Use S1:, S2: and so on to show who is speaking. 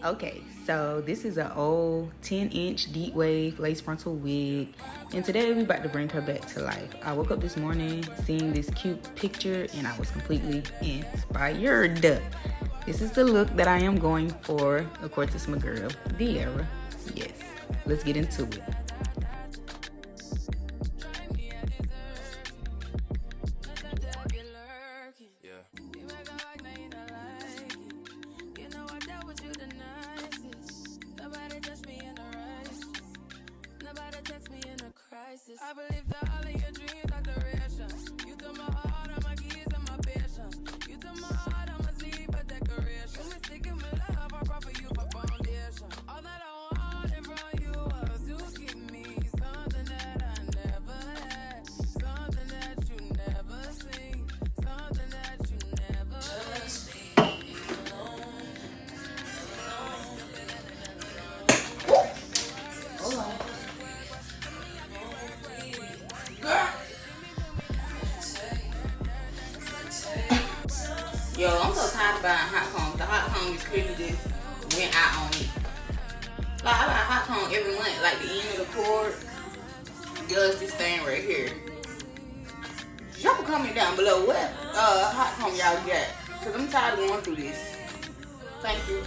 S1: Okay, so this is an old 10-inch deep wave lace frontal wig, and today we about to bring her back to life. I woke up this morning seeing this cute picture and I was completely inspired. This is the look that I am going for. Of course, it's my girl, Dearra. Yes, let's get into it.
S2: I believe that all of your dreams are duration. You took my heart, all my keys, and my patience. You took my heart, I must leave a decoration. You mistaken my love, I brought for you for foundation. All that I wanted from you was to give me something that I never had, something that you never seen, something that you never just leave me alone.
S1: Hold on. Yo, I'm so tired of buying hot combs. The hot comb is clearly just went out on me. Like, I buy a hot comb every month. Like, the end of the cord does this thing right here. Y'all can comment down below what hot comb y'all got. Because I'm tired of going through this. Thank you.